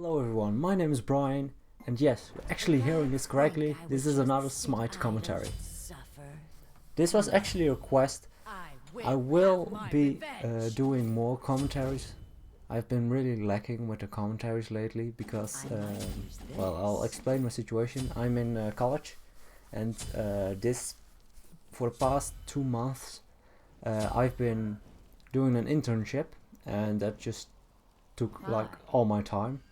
Hello everyone, my name is Brian, and yes, you're actually hearing this correctly, this is another Smite commentary. This was actually a request. I will be doing more commentaries. I've been really lacking with the commentaries lately because, well, I'll explain my situation. I'm in college, and for the past 2 months I've been doing an internship, and that just took like all my time.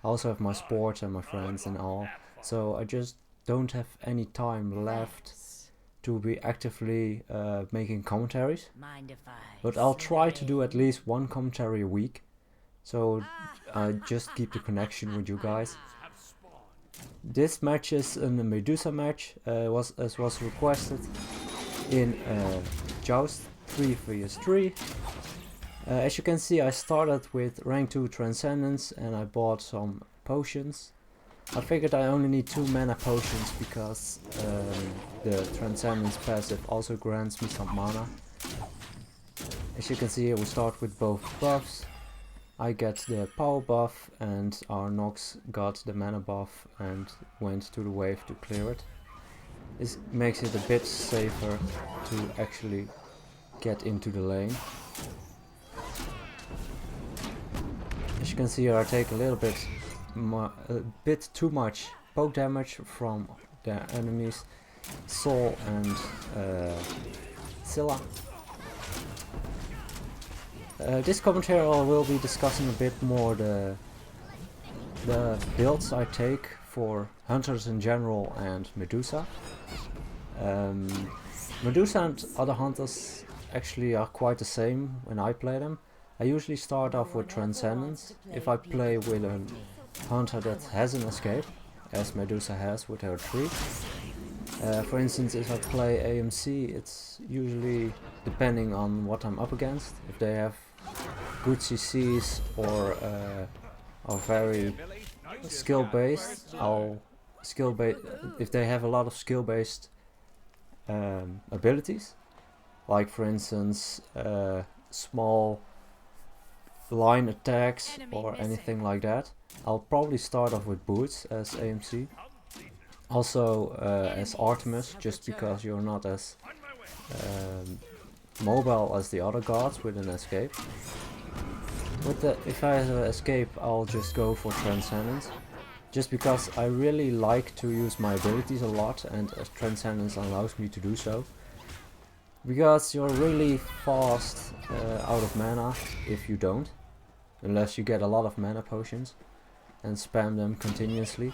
I also have my sports and my friends and all, so I just don't have any time left to be actively making commentaries. But I'll try to do at least one commentary a week, so I just keep the connection with you guys. This match is a Medusa match, as was requested in Joust 3 vs 3. As you can see, I started with rank 2 Transcendence and I bought some potions. I figured I only need 2 mana potions because the Transcendence passive also grants me some mana. As you can see here, we start with both buffs. I get the power buff and our Nox got the mana buff and went to the wave to clear it. This makes it a bit safer to actually get into the lane. As you can see here, I take a bit too much poke damage from the enemies Sol and Scylla. This commentary I will be discussing a bit more the builds I take for hunters in general and Medusa. Medusa and other hunters actually are quite the same when I play them. I usually start off with Transcendence if I play with a hunter that has an escape, as Medusa has with her 3. For instance, if I play AMC, it's usually depending on what I'm up against. If they have good CCs or are very skill-based, if they have a lot of skill-based abilities, like for instance small line attacks or anything like that, I'll probably start off with boots as AMC. Also as Artemis, just because you're not as mobile as the other gods with an escape. If I have an escape, I'll just go for Transcendence, just because I really like to use my abilities a lot, and Transcendence allows me to do so. Because you're really fast out of mana if you don't, unless you get a lot of mana potions and spam them continuously.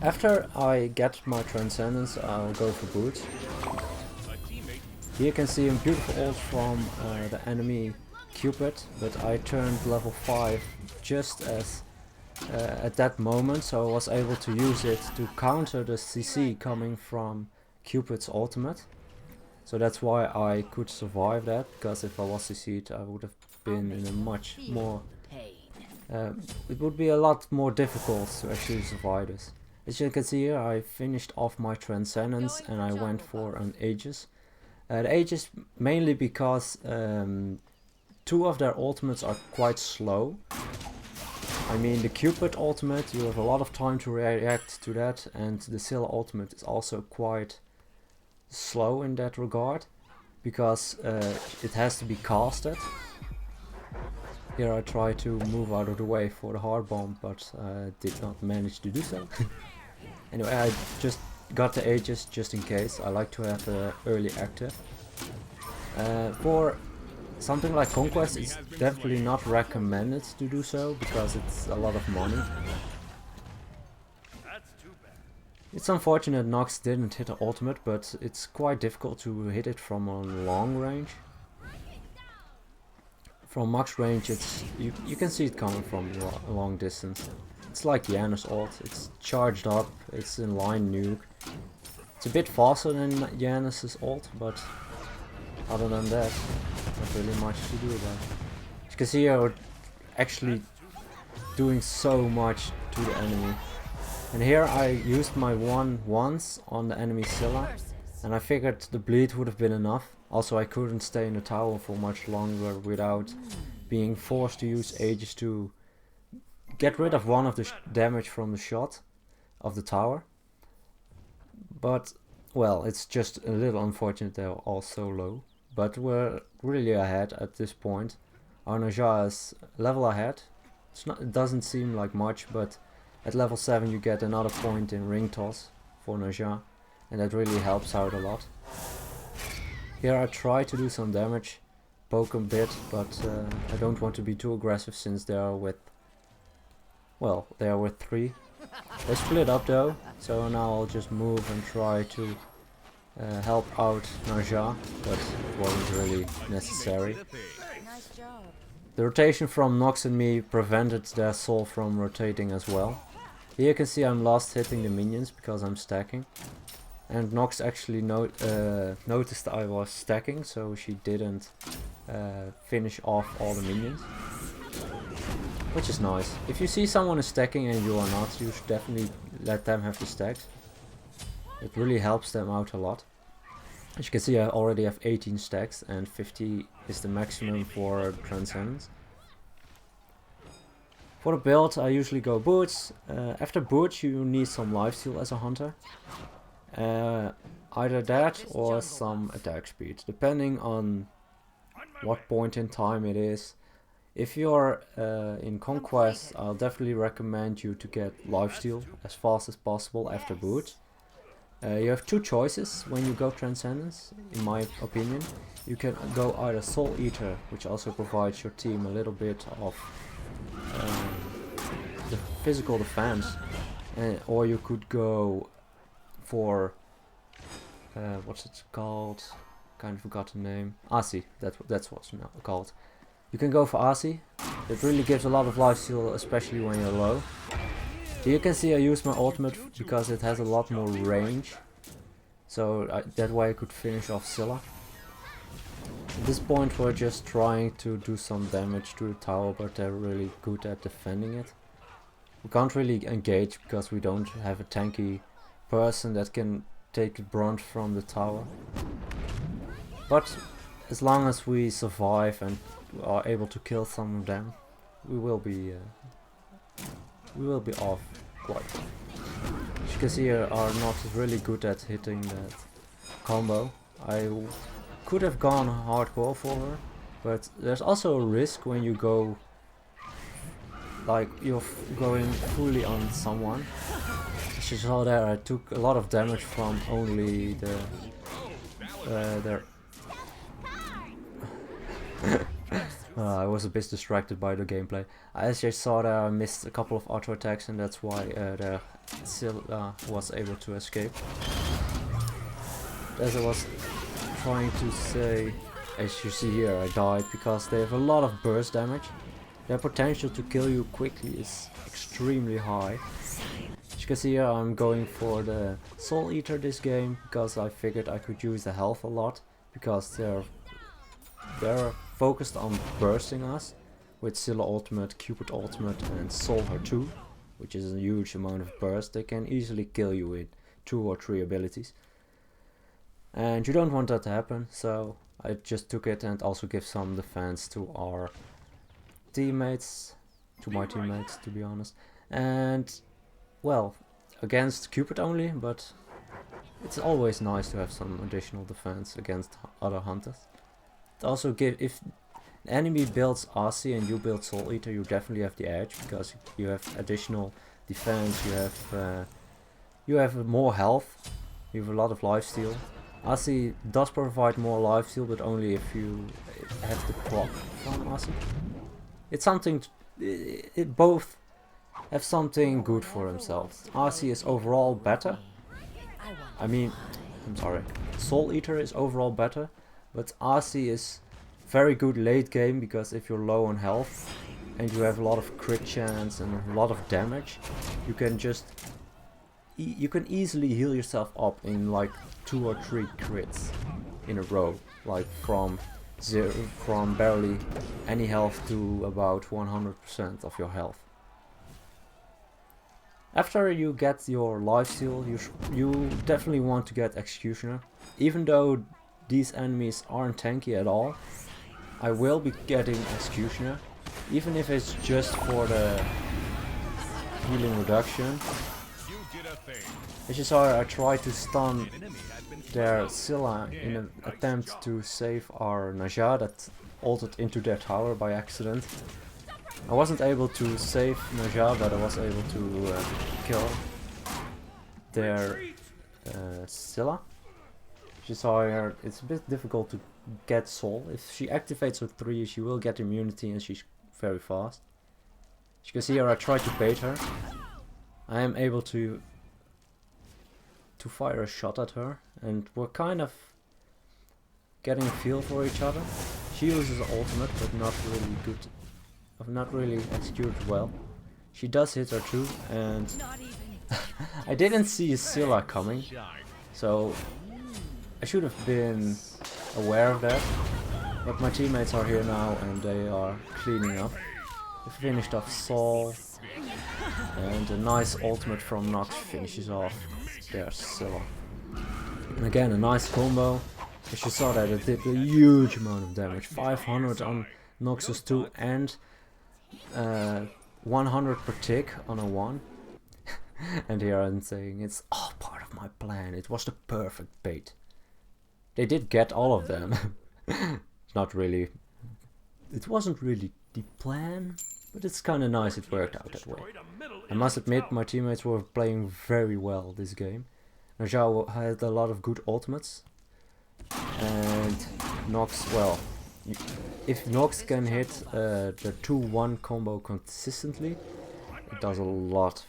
After I get my Transcendence, I'll go for boots. Here you can see a beautiful ult from the enemy Cupid, but I turned level 5 just as at that moment, so I was able to use it to counter the CC coming from Cupid's ultimate. So that's why I could survive that, because if I was CC'd I would have been in a much more it would be a lot more difficult to actually survive this. As you can see here, I finished off my Transcendence and I went for an Aegis. The Aegis mainly because 2 of their ultimates are quite slow. I mean, the Cupid ultimate, you have a lot of time to react to that, and the Scylla ultimate is also quite slow in that regard, because it has to be casted. Here I try to move out of the way for the hard bomb, but did not manage to do so. Anyway, I just got the Aegis just in case. I like to have an early active. For something like Conquest, it's definitely not recommended to do so, because it's a lot of money. It's unfortunate Nox didn't hit the ultimate, but it's quite difficult to hit it from a long range. From max range, you can see it coming from a long distance. It's like Janus ult, it's charged up, it's in line nuke. It's a bit faster than Janus' ult, but other than that, not really much to do about it. As you can see, we're actually doing so much to the enemy. And here I used my once on the enemy Scylla, and I figured the bleed would have been enough. Also, I couldn't stay in the tower for much longer without being forced to use Aegis to get rid of one of the damage from the shot of the tower. But, well, it's just a little unfortunate they're all so low. But we're really ahead at this point. Our Naja is level ahead. It doesn't seem like much, but at level 7 you get another point in ring toss for Naja, and that really helps out a lot. Here I try to do some damage, poke a bit, but I don't want to be too aggressive since they are with, well, they are with 3. They split up though, so now I'll just move and try to help out Naja, but it wasn't really necessary. Nice job. The rotation from Nox and me prevented their soul from rotating as well. Here you can see I'm last hitting the minions because I'm stacking. And Nox actually noticed I was stacking, so she didn't finish off all the minions. Which is nice. If you see someone is stacking and you are not, you should definitely let them have the stacks. It really helps them out a lot. As you can see, I already have 18 stacks and 50 is the maximum for Transcendence. For the build I usually go boots. After boots you need some lifesteal as a hunter. Either that or some attack speed, depending on what point in time it is. If you're in Conquest, I'll definitely recommend you to get lifesteal as fast as possible after boots. You have two choices when you go Transcendence, in my opinion. You can go either Soul Eater, which also provides your team a little bit of the physical defense, or you could go for what's it called? Kind of forgot the name. Asi, that's what's now called. You can go for Asi. It really gives a lot of lifesteal, especially when you're low. Here you can see I use my ultimate because it has a lot more range, so that way I could finish off Scylla. At this point we're just trying to do some damage to the tower, but they're really good at defending it. We can't really engage because we don't have a tanky person that can take the brunt from the tower. But as long as we survive and are able to kill some of them, we will be off quite. As you can see, are not really good at hitting that combo. I could have gone hardcore for her, but there's also a risk when you go, like you're going fully on someone. As you saw there, I took a lot of damage from only their I was a bit distracted by the gameplay. As you saw there, I missed a couple of auto attacks, and that's why their Scylla was able to escape. As I was trying to say, as you see here, I died because they have a lot of burst damage. Their potential to kill you quickly is extremely high. As you can see here, I'm going for the Soul Eater this game because I figured I could use the health a lot, because they're focused on bursting us with Scylla ultimate, Cupid ultimate and Soul Her 2, which is a huge amount of burst. They can easily kill you with 2 or 3 abilities. And you don't want that to happen, so I just took it and also give some defense to our teammates, to my teammates to be honest. And well, against Cupid only, but it's always nice to have some additional defense against other hunters. It also if the enemy builds Asi and you build Soul Eater, you definitely have the edge because you have additional defense, you have more health, you have a lot of lifesteal. Asi does provide more lifesteal, but only if you have the proc from Asi. It's something, it both have something good for themselves. Asi is overall better. I'm sorry, Soul Eater is overall better, but Asi is very good late game because if you're low on health and you have a lot of crit chance and a lot of damage, you can just you can easily heal yourself up in like 2 or 3 crits in a row, like from barely any health to about 100% of your health. After you get your lifesteal, you definitely want to get Executioner. Even though these enemies aren't tanky at all, I will be getting Executioner, even if it's just for the healing reduction. As you saw, I tried to stun their Scylla in an attempt to save our Naja that ulted into their tower by accident. I wasn't able to save Naja, but I was able to kill their Scylla. As you saw here, it's a bit difficult to get Soul. If she activates her 3, she will get immunity and she's very fast. As you can see here, I tried to bait her. I am able to fire a shot at her, and we're kind of getting a feel for each other. She uses ultimate, but not really executed well. She does hit her too, and I didn't see Scylla coming, so I should have been aware of that. But my teammates are here now, and they are cleaning up. We finished off Saul, and a nice ultimate from Nox finishes off their Scylla. And again, a nice combo. As you saw that, it did a huge amount of damage. 500 on Noxus 2 and 100 per tick on a 1. And here I'm saying it's all part of my plan. It was the perfect bait. They did get all of them. Not really. It wasn't really the plan, but it's kind of nice it worked out that way. I must admit, my teammates were playing very well this game. Naja had a lot of good ultimates, and Nox, well, if Nox can hit the 2-1 combo consistently, it does a lot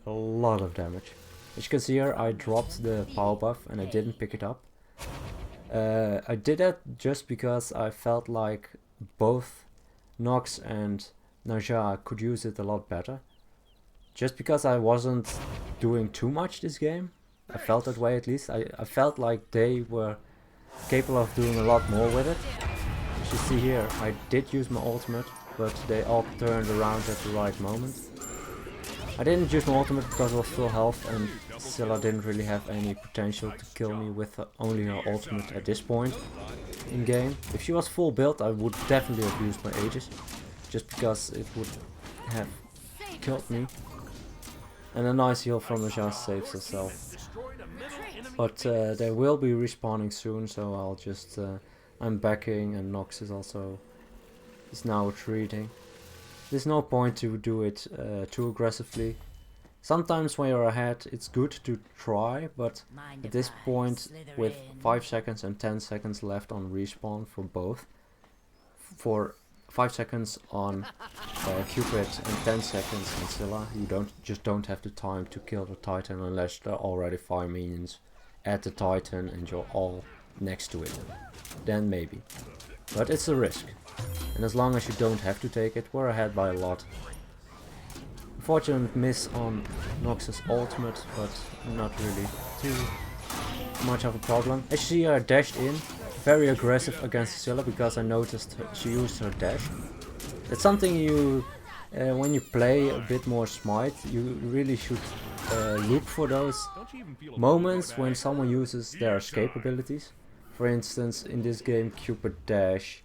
of damage. As you can see here, I dropped the power buff and I didn't pick it up. I did that just because I felt like both Nox and Naja could use it a lot better. Just because I wasn't doing too much this game. I felt that way at least. I felt like they were capable of doing a lot more with it. As you see here, I did use my ultimate, but they all turned around at the right moment. I didn't use my ultimate because I was full health, and Scylla didn't really have any potential to kill me with only her ultimate at this point in game. If she was full build, I would definitely have used my Aegis, just because it would have killed me. And a nice heal from Naja saves herself. But they will be respawning soon, so I'll just I'm backing, and Nox is now retreating. There's no point to do it too aggressively. Sometimes when you're ahead, it's good to try, but at this point, with 5 seconds and 10 seconds left on respawn for both, for 5 seconds on Cupid and 10 seconds on Scylla, you don't have the time to kill the Titan unless there are already 5 minions at the Titan and you're all next to it. Then maybe. But it's a risk. And as long as you don't have to take it, we're ahead by a lot. Unfortunate miss on Nox's ultimate, but not really too much of a problem. As you see, I dashed in, very aggressive against Scylla because I noticed she used her dash. It's something you, when you play a bit more Smite, you really should look for those moments when someone uses their escape abilities. For instance, in this game, Cupid dash,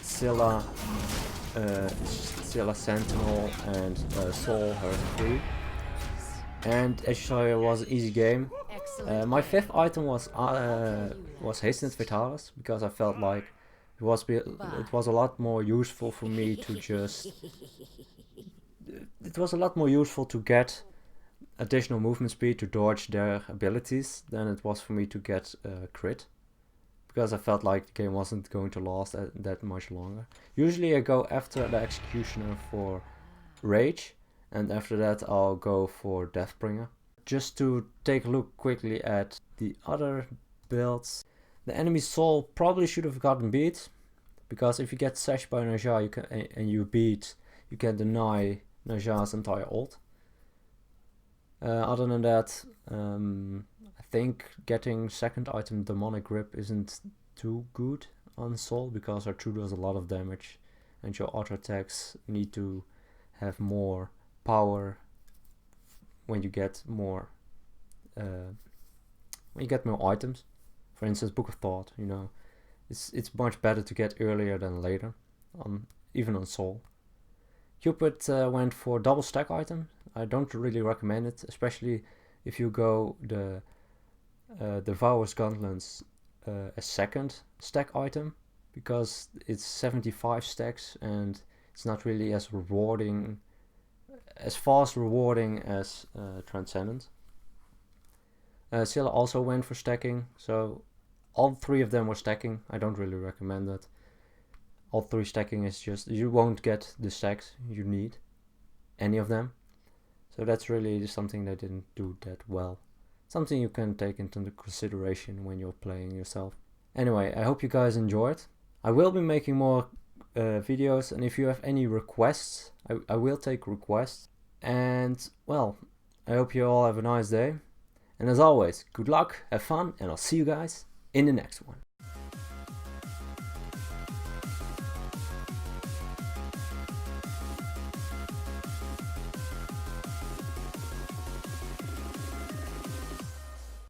Scylla Sentinel, and Soul her 3. And as you saw, it was an easy game. My 5th item was Hastened Vitalis, because I felt like it was a lot more useful for me to just... It was a lot more useful to get additional movement speed to dodge their abilities than it was for me to get crit. Because I felt like the game wasn't going to last that much longer. Usually I go after the Executioner for Rage, and after that I'll go for Deathbringer. Just to take a look quickly at the other builds. The enemy Soul probably should have gotten beat, because if you get sashed by Naja you can deny Naja's entire ult. Other than that, I think getting second item Demonic Grip isn't too good on Soul, because her 2 does a lot of damage and your auto attacks need to have more power when you get more items. For instance, Book of Thought, you know, It's much better to get earlier than later, even on Soul. Cupid went for double stack item. I don't really recommend it, especially if you go the Devour's Gauntlets as second stack item, because it's 75 stacks and it's not really as rewarding, as fast rewarding as Transcendent. Scylla also went for stacking, so all three of them were stacking. I don't really recommend that. All three stacking is just, you won't get the stacks you need, any of them. So that's really something they didn't do that well. Something you can take into consideration when you're playing yourself. Anyway, I hope you guys enjoyed. I will be making more videos, and if you have any requests, I will take requests. And well, I hope you all have a nice day. And as always, good luck, have fun, and I'll see you guys in the next one.